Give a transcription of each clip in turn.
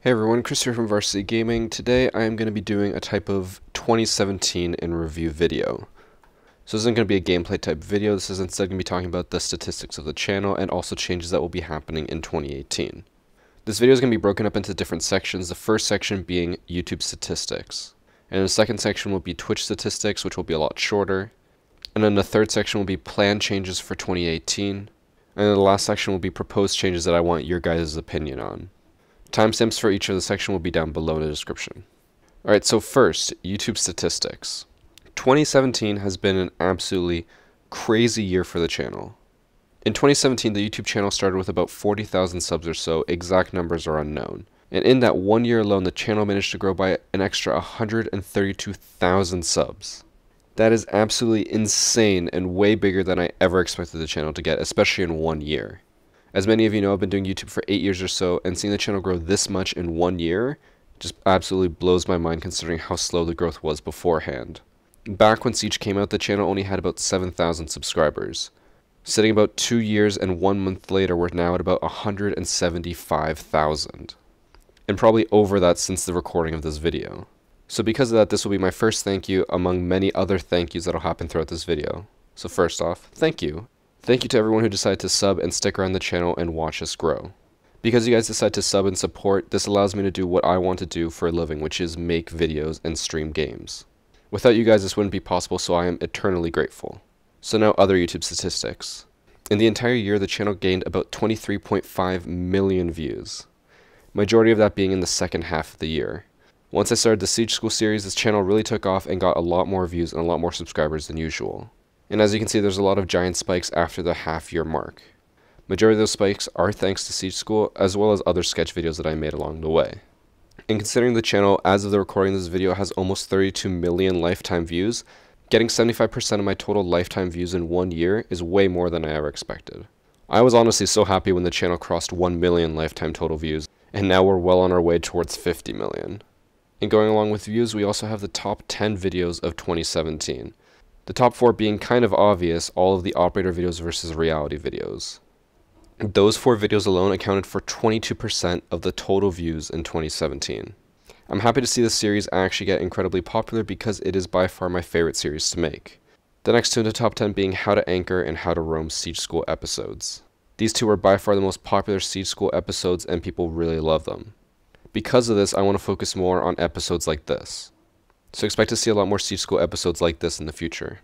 Hey everyone, Chris here from Varsity Gaming. Today I am going to be doing a type of 2017 in review video. So this isn't going to be a gameplay type video, this is instead going to be talking about the statistics of the channel and also changes that will be happening in 2018. This video is going to be broken up into different sections, the first section being YouTube statistics. And the second section will be Twitch statistics, which will be a lot shorter. And then the third section will be planned changes for 2018. And then the last section will be proposed changes that I want your guys' opinion on. Timestamps for each of the section will be down below in the description. Alright, so first, YouTube statistics. 2017 has been an absolutely crazy year for the channel. In 2017, the YouTube channel started with about 40,000 subs or so, exact numbers are unknown. And in that 1 year alone, the channel managed to grow by an extra 132,000 subs. That is absolutely insane and way bigger than I ever expected the channel to get, especially in 1 year. As many of you know, I've been doing YouTube for 8 years or so, and seeing the channel grow this much in 1 year just absolutely blows my mind considering how slow the growth was beforehand. Back when Siege came out, the channel only had about 7,000 subscribers. Sitting about 2 years and 1 month later, we're now at about 175,000. And probably over that since the recording of this video. So because of that, this will be my first thank you among many other thank yous that will happen throughout this video. So first off, thank you. Thank you to everyone who decided to sub and stick around the channel and watch us grow. Because you guys decide to sub and support, this allows me to do what I want to do for a living, which is make videos and stream games. Without you guys, this wouldn't be possible, so I am eternally grateful. So now other YouTube statistics. In the entire year, the channel gained about 23.5 million views. Majority of that being in the second half of the year. Once I started the Siege School series, this channel really took off and got a lot more views and a lot more subscribers than usual. And as you can see, there's a lot of giant spikes after the half-year mark. Majority of those spikes are thanks to Siege School, as well as other sketch videos that I made along the way. And considering the channel, as of the recording of this video, has almost 32 million lifetime views, getting 75% of my total lifetime views in 1 year is way more than I ever expected. I was honestly so happy when the channel crossed 1 million lifetime total views, and now we're well on our way towards 50 million. And going along with views, we also have the top 10 videos of 2017. The top 4 being kind of obvious, all of the operator videos versus reality videos. Those 4 videos alone accounted for 22% of the total views in 2017. I'm happy to see this series actually get incredibly popular because it is by far my favorite series to make. The next two in the top 10 being How to Anchor and How to Roam Siege School episodes. These two are by far the most popular Siege School episodes and people really love them. Because of this, I want to focus more on episodes like this. So expect to see a lot more Siege School episodes like this in the future.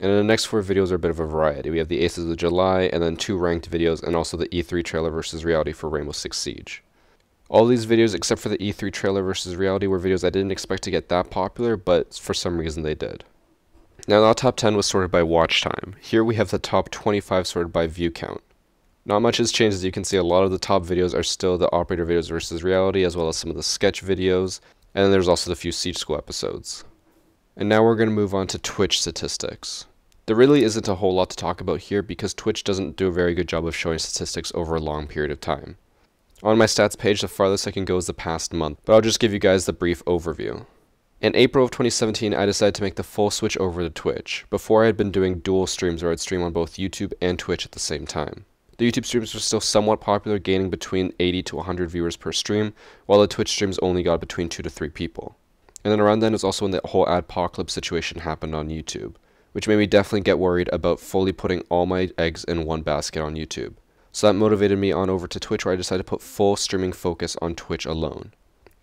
And in the next 4 videos are a bit of a variety. We have the Aces of July, and then 2 ranked videos, and also the E3 trailer versus reality for Rainbow Six Siege. All these videos, except for the E3 trailer versus reality, were videos I didn't expect to get that popular, but for some reason they did. Now the top 10 was sorted by watch time. Here we have the top 25 sorted by view count. Not much has changed, as you can see. A lot of the top videos are still the operator videos versus reality, as well as some of the sketch videos. And then there's also the few Siege School episodes. And now we're going to move on to Twitch statistics. There really isn't a whole lot to talk about here because Twitch doesn't do a very good job of showing statistics over a long period of time. On my stats page, the farthest I can go is the past month, but I'll just give you guys the brief overview. In April of 2017, I decided to make the full switch over to Twitch. Before I had been doing dual streams where I'd stream on both YouTube and Twitch at the same time. The YouTube streams were still somewhat popular, gaining between 80 to 100 viewers per stream, while the Twitch streams only got between 2 to 3 people. And then around then is also when the whole adpocalypse situation happened on YouTube, which made me definitely get worried about fully putting all my eggs in one basket on YouTube. So that motivated me on over to Twitch, where I decided to put full streaming focus on Twitch alone.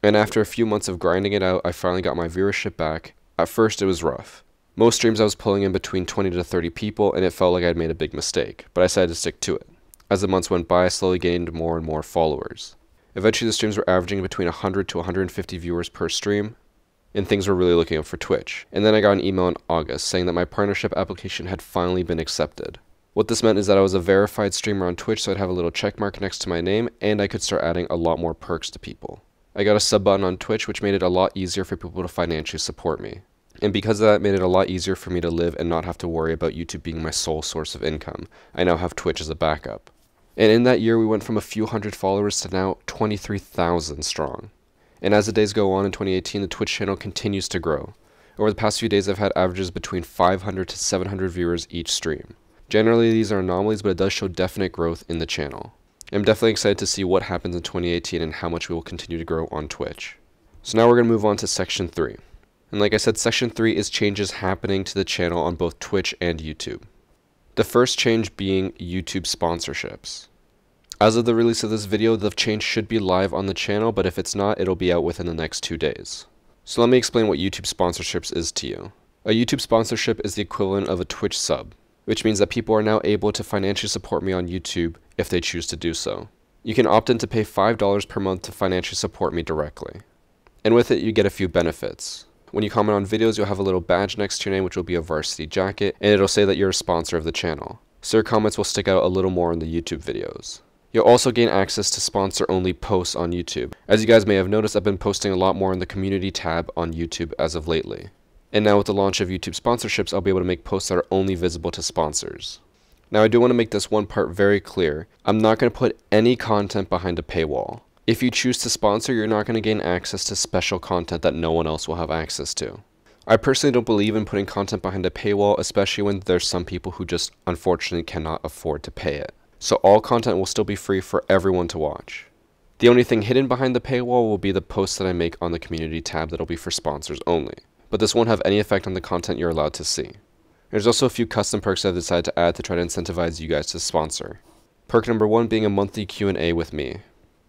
And after a few months of grinding it out, I finally got my viewership back. At first it was rough. Most streams I was pulling in between 20 to 30 people, and it felt like I'd made a big mistake, but I decided to stick to it. As the months went by, I slowly gained more and more followers. Eventually the streams were averaging between 100 to 150 viewers per stream, and things were really looking up for Twitch. And then I got an email in August saying that my partnership application had finally been accepted. What this meant is that I was a verified streamer on Twitch, so I'd have a little check mark next to my name, and I could start adding a lot more perks to people. I got a sub button on Twitch, which made it a lot easier for people to financially support me. And because of that, it made it a lot easier for me to live and not have to worry about YouTube being my sole source of income. I now have Twitch as a backup. And in that year, we went from a few hundred followers to now 23,000 strong. And as the days go on in 2018, the Twitch channel continues to grow. Over the past few days, I've had averages between 500 to 700 viewers each stream. Generally, these are anomalies, but it does show definite growth in the channel. I'm definitely excited to see what happens in 2018 and how much we will continue to grow on Twitch. So now we're going to move on to Section 3. And like I said, Section 3 is changes happening to the channel on both Twitch and YouTube. The first change being YouTube sponsorships. As of the release of this video, the change should be live on the channel, but if it's not, it'll be out within the next 2 days. So let me explain what YouTube sponsorships is to you. A YouTube sponsorship is the equivalent of a Twitch sub, which means that people are now able to financially support me on YouTube if they choose to do so. You can opt in to pay $5 per month to financially support me directly. And with it, you get a few benefits. When you comment on videos, you'll have a little badge next to your name, which will be a varsity jacket, and it'll say that you're a sponsor of the channel. So your comments will stick out a little more in the YouTube videos. You'll also gain access to sponsor-only posts on YouTube. As you guys may have noticed, I've been posting a lot more in the community tab on YouTube as of lately. And now with the launch of YouTube sponsorships, I'll be able to make posts that are only visible to sponsors. Now I do want to make this one part very clear. I'm not going to put any content behind a paywall. If you choose to sponsor, you're not going to gain access to special content that no one else will have access to. I personally don't believe in putting content behind a paywall, especially when there's some people who just unfortunately cannot afford to pay it. So all content will still be free for everyone to watch. The only thing hidden behind the paywall will be the posts that I make on the community tab that'll be for sponsors only. But this won't have any effect on the content you're allowed to see. There's also a few custom perks I've decided to add to try to incentivize you guys to sponsor. Perk number 1 being a monthly Q&A with me.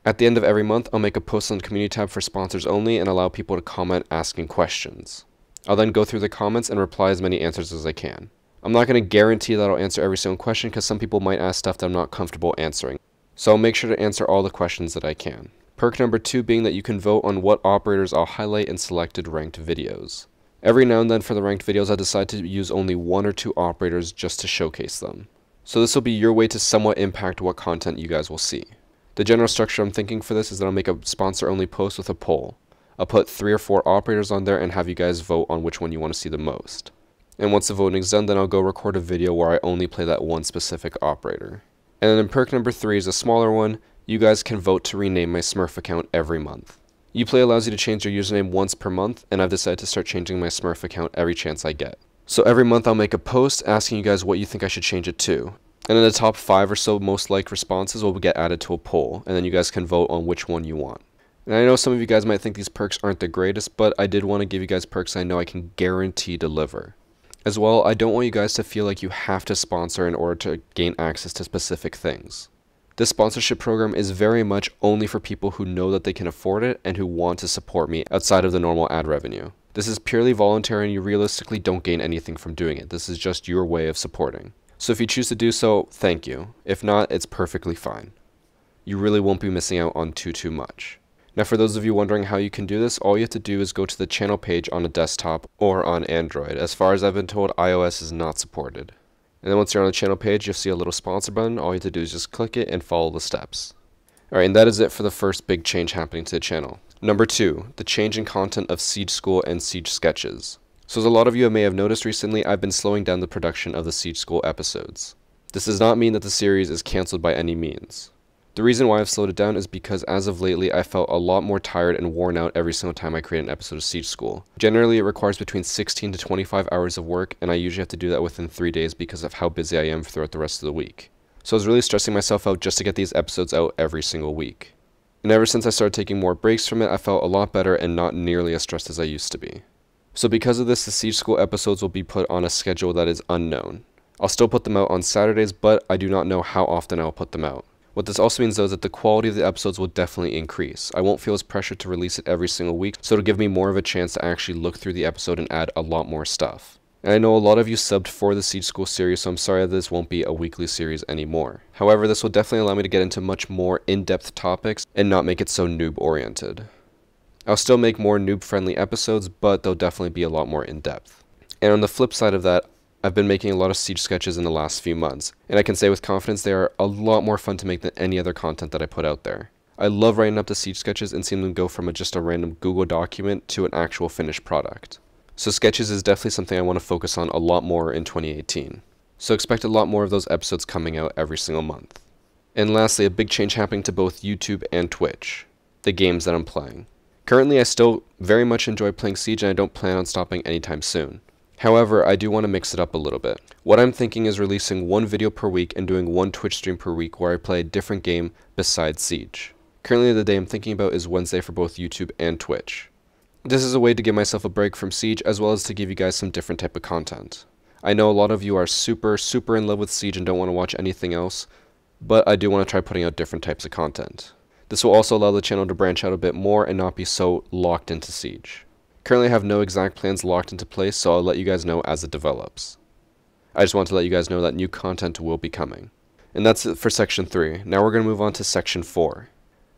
At the end of every month, I'll make a post on the community tab for sponsors only and allow people to comment asking questions. I'll then go through the comments and reply as many answers as I can. I'm not going to guarantee that I'll answer every single question because some people might ask stuff that I'm not comfortable answering. So I'll make sure to answer all the questions that I can. Perk number 2 being that you can vote on what operators I'll highlight in selected ranked videos. Every now and then for the ranked videos, I decide to use only 1 or 2 operators just to showcase them. So this will be your way to somewhat impact what content you guys will see. The general structure I'm thinking for this is that I'll make a sponsor-only post with a poll. I'll put 3 or 4 operators on there and have you guys vote on which one you want to see the most. And once the voting is done, then I'll go record a video where I only play that one specific operator. And then perk number 3 is a smaller one. You guys can vote to rename my Smurf account every month. Uplay allows you to change your username once per month, and I've decided to start changing my Smurf account every chance I get. So every month I'll make a post asking you guys what you think I should change it to. And then the top 5 or so most liked responses will get added to a poll, and then you guys can vote on which one you want. And I know some of you guys might think these perks aren't the greatest, but I did want to give you guys perks I know I can guarantee deliver. As well, I don't want you guys to feel like you have to sponsor in order to gain access to specific things. This sponsorship program is very much only for people who know that they can afford it and who want to support me outside of the normal ad revenue. This is purely voluntary and you realistically don't gain anything from doing it. This is just your way of supporting. So if you choose to do so, thank you. If not, it's perfectly fine. You really won't be missing out on too much. Now for those of you wondering how you can do this, all you have to do is go to the channel page on a desktop or on Android. As far as I've been told, iOS is not supported. And then once you're on the channel page, you'll see a little sponsor button. All you have to do is just click it and follow the steps. Alright, and that is it for the first big change happening to the channel. Number 2, the change in content of Siege School and Siege Sketches. So as a lot of you may have noticed recently, I've been slowing down the production of the Siege School episodes. This does not mean that the series is cancelled by any means. The reason why I've slowed it down is because as of lately, I felt a lot more tired and worn out every single time I create an episode of Siege School. Generally, it requires between 16 to 25 hours of work, and I usually have to do that within 3 days because of how busy I am throughout the rest of the week. So I was really stressing myself out just to get these episodes out every single week. And ever since I started taking more breaks from it, I felt a lot better and not nearly as stressed as I used to be. So because of this, the Siege School episodes will be put on a schedule that is unknown. I'll still put them out on Saturdays, but I do not know how often I'll put them out. What this also means though is that the quality of the episodes will definitely increase. I won't feel as pressured to release it every single week, so it'll give me more of a chance to actually look through the episode and add a lot more stuff. And I know a lot of you subbed for the Siege School series, so I'm sorry that this won't be a weekly series anymore. However, this will definitely allow me to get into much more in-depth topics and not make it so noob-oriented. I'll still make more noob-friendly episodes, but they'll definitely be a lot more in-depth. And on the flip side of that, I've been making a lot of Siege sketches in the last few months, and I can say with confidence they are a lot more fun to make than any other content that I put out there. I love writing up the Siege sketches and seeing them go from just a random Google document to an actual finished product. So sketches is definitely something I want to focus on a lot more in 2018. So expect a lot more of those episodes coming out every single month. And lastly, a big change happening to both YouTube and Twitch. The games that I'm playing. Currently, I still very much enjoy playing Siege and I don't plan on stopping anytime soon. However, I do want to mix it up a little bit. What I'm thinking is releasing one video per week and doing one Twitch stream per week where I play a different game besides Siege. Currently the day I'm thinking about is Wednesday for both YouTube and Twitch. This is a way to give myself a break from Siege as well as to give you guys some different type of content. I know a lot of you are super in love with Siege and don't want to watch anything else, but I do want to try putting out different types of content. This will also allow the channel to branch out a bit more and not be so locked into Siege. Currently I have no exact plans locked into place, so I'll let you guys know as it develops. I just want to let you guys know that new content will be coming. And that's it for Section 3. Now we're going to move on to Section 4.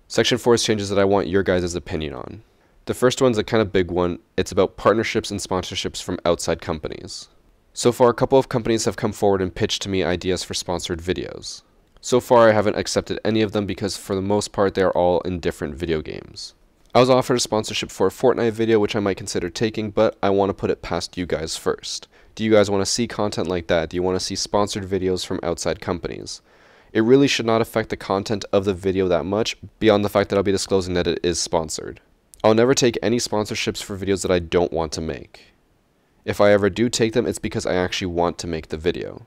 Section 4 is changes that I want your guys' opinion on. The first one's a kind of big one. It's about partnerships and sponsorships from outside companies. So far, a couple of companies have come forward and pitched to me ideas for sponsored videos. So far, I haven't accepted any of them because for the most part, they are all in different video games. I was offered a sponsorship for a Fortnite video, which I might consider taking, but I want to put it past you guys first. Do you guys want to see content like that? Do you want to see sponsored videos from outside companies? It really should not affect the content of the video that much, beyond the fact that I'll be disclosing that it is sponsored. I'll never take any sponsorships for videos that I don't want to make. If I ever do take them, it's because I actually want to make the video.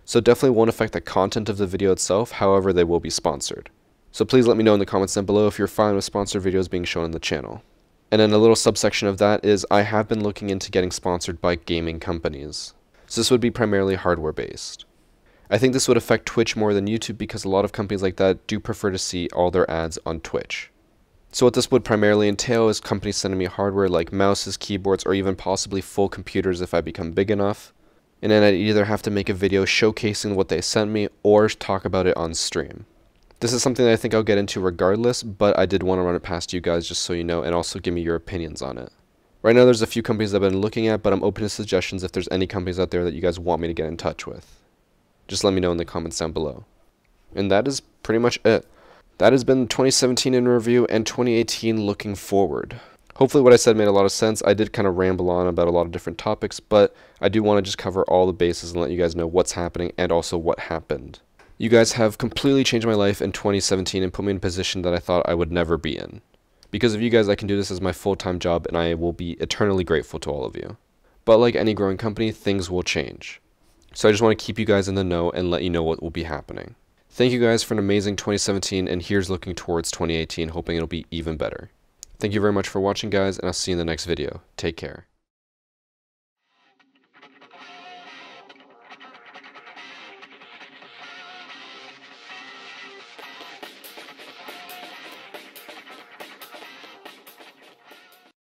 So definitely won't affect the content of the video itself, however they will be sponsored. So please let me know in the comments down below if you're fine with sponsored videos being shown on the channel. And then a little subsection of that is I have been looking into getting sponsored by gaming companies. So this would be primarily hardware based. I think this would affect Twitch more than YouTube because a lot of companies like that do prefer to see all their ads on Twitch. So what this would primarily entail is companies sending me hardware like mouses, keyboards, or even possibly full computers if I become big enough. And then I'd either have to make a video showcasing what they sent me or talk about it on stream. This is something that I think I'll get into regardless, but I did want to run it past you guys just so you know and also give me your opinions on it. Right now there's a few companies I've been looking at, but I'm open to suggestions if there's any companies out there that you guys want me to get in touch with. Just let me know in the comments down below. And that is pretty much it. That has been 2017 in review and 2018 looking forward. Hopefully what I said made a lot of sense. I did kind of ramble on about a lot of different topics, but I do want to just cover all the bases and let you guys know what's happening and also what happened. You guys have completely changed my life in 2017 and put me in a position that I thought I would never be in. Because of you guys, I can do this as my full-time job and I will be eternally grateful to all of you. But like any growing company, things will change. So I just want to keep you guys in the know and let you know what will be happening. Thank you guys for an amazing 2017, and here's looking towards 2018, hoping it'll be even better. Thank you very much for watching, guys, and I'll see you in the next video. Take care.